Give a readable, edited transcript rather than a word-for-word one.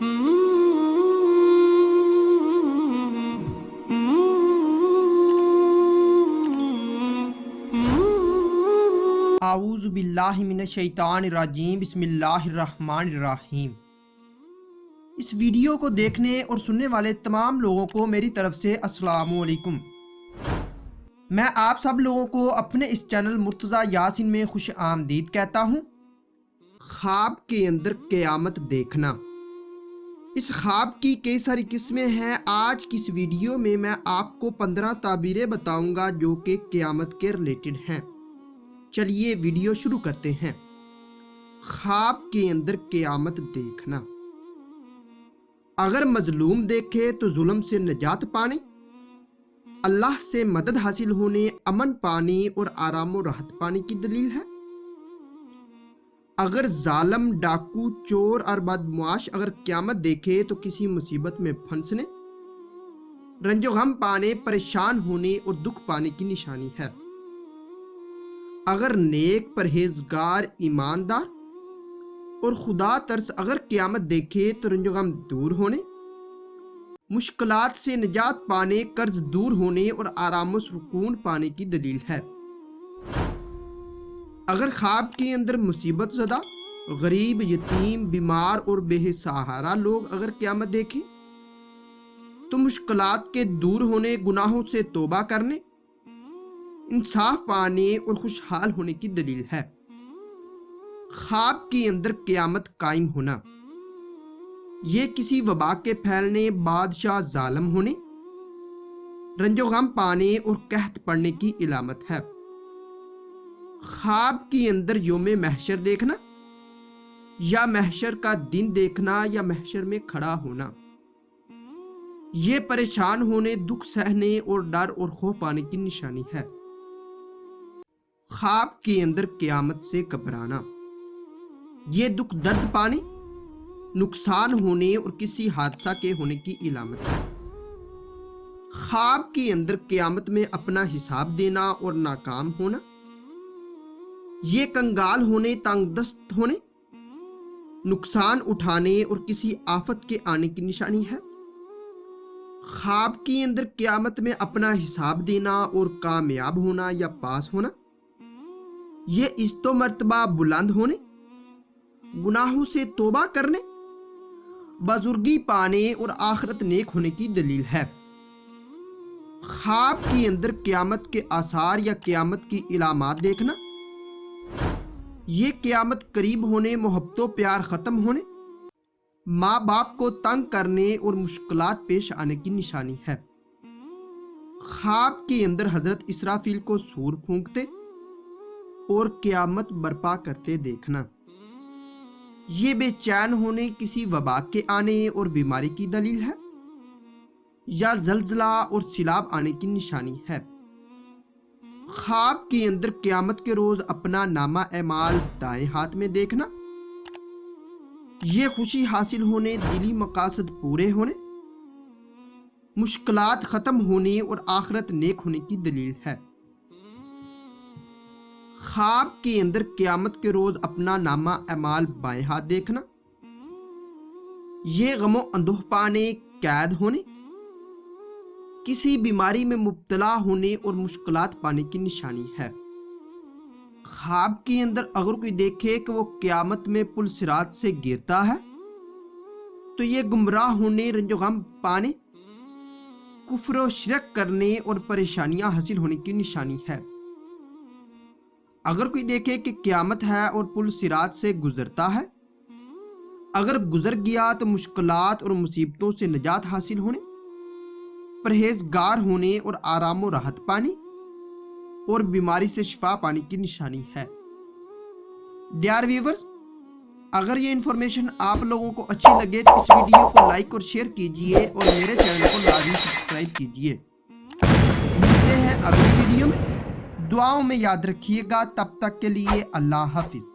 اعوذ باللہ من الشیطان الرجیم، بسم اللہ الرحمن الرحیم۔ اس ویڈیو کو دیکھنے اور سننے والے تمام لوگوں کو میری طرف سے السلام علیکم۔ میں آپ سب لوگوں کو اپنے اس چینل مرتضیٰ یاسین میں خوش آمدید کہتا ہوں۔ خواب کے اندر قیامت دیکھنا۔ اس خواب کی کئی ساری قسمیں ہیں۔ آج کی اس ویڈیو میں آپ کو 15 تعبیریں بتاؤں گا جو کہ قیامت کے ریلیٹڈ ہیں۔ چلیے ویڈیو شروع کرتے ہیں۔ خواب کے اندر قیامت دیکھنا۔ اگر مظلوم دیکھے تو ظلم سے نجات پانے، اللہ سے مدد حاصل ہونے، امن پانے اور آرام و راحت پانے کی دلیل ہے۔ اگر ظالم، ڈاکو، چور اور بدمعاش اگر قیامت دیکھے تو کسی مصیبت میں پھنسنے، رنج و غم پانے، پریشان ہونے اور دکھ پانے کی نشانی ہے۔ اگر نیک، پرہیزگار، ایماندار اور خدا ترس اگر قیامت دیکھے تو رنج و غم دور ہونے، مشکلات سے نجات پانے، قرض دور ہونے اور آرام و سکون پانے کی دلیل ہے۔ اگر خواب کے اندر مصیبت زدہ، غریب، یتیم، بیمار اور بے سہارا لوگ اگر قیامت دیکھیں تو مشکلات کے دور ہونے، گناہوں سے توبہ کرنے، انصاف پانے اور خوشحال ہونے کی دلیل ہے۔ خواب کے اندر قیامت قائم ہونا، یہ کسی وبا کے پھیلنے، بادشاہ ظالم ہونے، رنج و غم پانے اور قحط پڑنے کی علامت ہے۔ خواب کے اندر یوم محشر دیکھنا یا محشر کا دن دیکھنا یا محشر میں کھڑا ہونا، یہ پریشان ہونے، دکھ سہنے اور ڈر اور خوف پانے کی نشانی ہے۔ خواب کے اندر قیامت سے گھبرانا، یہ دکھ درد پانے، نقصان ہونے اور کسی حادثہ کے ہونے کی علامت ہے۔ خواب کے اندر قیامت میں اپنا حساب دینا اور ناکام ہونا، یہ کنگال ہونے، تنگ دست ہونے، نقصان اٹھانے اور کسی آفت کے آنے کی نشانی ہے۔ خواب کے اندر قیامت میں اپنا حساب دینا اور کامیاب ہونا یا پاس ہونا، یہ عزت و مرتبہ بلند ہونے، گناہوں سے توبہ کرنے، بزرگی پانے اور آخرت نیک ہونے کی دلیل ہے۔ خواب کے اندر قیامت کے آثار یا قیامت کی علامات دیکھنا، یہ قیامت قریب ہونے، محبت و پیار ختم ہونے، ماں باپ کو تنگ کرنے اور مشکلات پیش آنے کی نشانی ہے۔ خواب کے اندر حضرت اسرافیل کو سور پھونکتے اور قیامت برپا کرتے دیکھنا، یہ بے چین ہونے، کسی وبا کے آنے اور بیماری کی دلیل ہے یا زلزلہ اور سیلاب آنے کی نشانی ہے۔ خواب کے اندر قیامت کے روز اپنا نامہ اعمال دائیں ہاتھ میں دیکھنا، یہ خوشی حاصل ہونے، دلی مقاصد پورے ہونے، مشکلات ختم ہونے اور آخرت نیک ہونے کی دلیل ہے۔ خواب کے اندر قیامت کے روز اپنا نامہ اعمال بائیں ہاتھ دیکھنا، یہ غم و اندوہ پانے، قید ہونے، کسی بیماری میں مبتلا ہونے اور مشکلات پانے کی نشانی ہے۔ خواب کے اندر اگر کوئی دیکھے کہ وہ قیامت میں پل صراط سے گرتا ہے تو یہ گمراہ ہونے، رنج و غم پانے، کفر و شرک کرنے اور پریشانیاں حاصل ہونے کی نشانی ہے۔ اگر کوئی دیکھے کہ قیامت ہے اور پل صراط سے گزرتا ہے، اگر گزر گیا تو مشکلات اور مصیبتوں سے نجات حاصل ہونے، پرہیزگار ہونے اور آرام و راحت پانے اور بیماری سے شفا پانے کی نشانی ہے۔ ڈیئر ویورز، اگر یہ انفارمیشن آپ لوگوں کو اچھی لگے تو اس ویڈیو کو لائک اور شیئر کیجئے اور میرے چینل کو لازمی سبسکرائب کیجئے۔ ملتے ہیں اگلی ویڈیو میں، دعاؤں میں یاد رکھیے گا۔ تب تک کے لیے اللہ حافظ۔